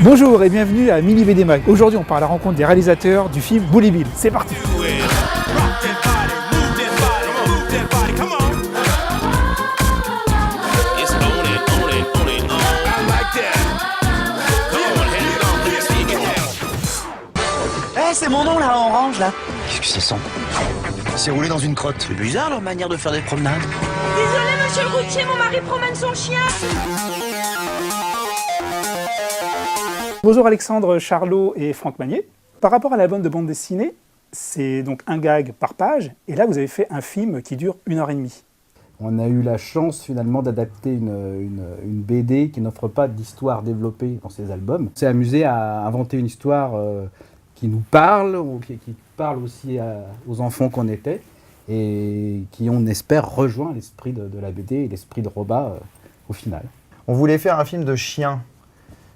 Bonjour et bienvenue à Mini VD Mag. Aujourd'hui on part à la rencontre des réalisateurs du film Bully Bill. C'est parti! Eh, c'est mon nom là, en orange là. Qu'est-ce que ça sent? C'est roulé dans une crotte. C'est bizarre leur manière de faire des promenades. Désolé monsieur le routier, mon mari promène son chien. Bonjour Alexandre Charlot et Franck Magnier. Par rapport à l'album de bande dessinée, c'est donc un gag par page, et là vous avez fait un film qui dure 1h30. On a eu la chance finalement d'adapter une BD qui n'offre pas d'histoire développée dans ses albums. On s'est amusé à inventer une histoire qui nous parle, ou qui parle aussi aux enfants qu'on était, et qui, on espère, rejoint l'esprit de la BD et l'esprit de Roba au final. On voulait faire un film de chien,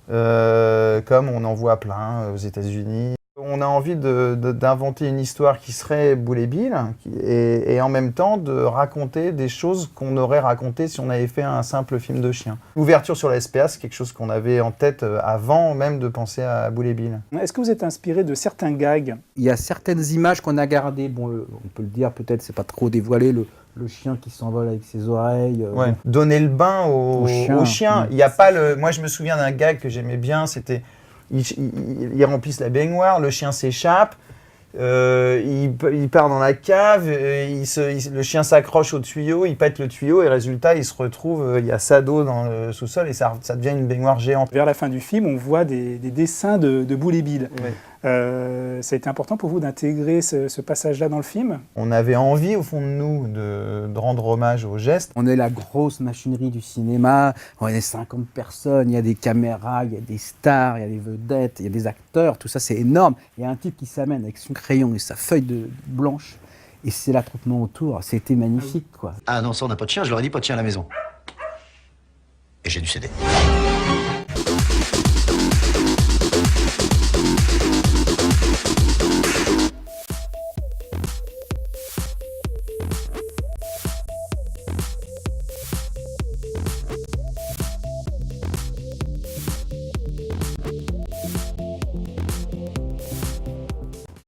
comme on en voit plein aux États-Unis. On a envie d'inventer une histoire qui serait Bully Bill et en même temps de raconter des choses qu'on aurait racontées si on avait fait un simple film de chien. L'ouverture sur la SPA, c'est quelque chose qu'on avait en tête avant même de penser à Bully Bill. Est-ce que vous êtes inspiré de certains gags? Il y a certaines images qu'on a gardées, bon, on peut le dire, peut-être c'est pas trop dévoilé, le chien qui s'envole avec ses oreilles. Ouais. Donner le bain au chien. Il y a pas le... Moi je me souviens d'un gag que j'aimais bien, c'était... Ils remplissent la baignoire, le chien s'échappe, il part dans la cave, le chien s'accroche au tuyau, il pète le tuyau et résultat il se retrouve, il y a sa d'eau dans le sous-sol et ça devient une baignoire géante. Vers la fin du film, on voit des dessins de Bully Bill. Ouais. Ça a été important pour vous d'intégrer ce passage-là dans le film? On avait envie au fond de nous de rendre hommage au geste. On est la grosse machinerie du cinéma, on est 50 personnes, il y a des caméras, il y a des stars, il y a des vedettes, il y a des acteurs, tout ça c'est énorme. Il y a un type qui s'amène avec son crayon et sa feuille blanche et c'est l'attroupement autour, c'était magnifique quoi. Ah non, ça on n'a pas de chien, je leur ai dit pas de chien à la maison. Et j'ai dû céder.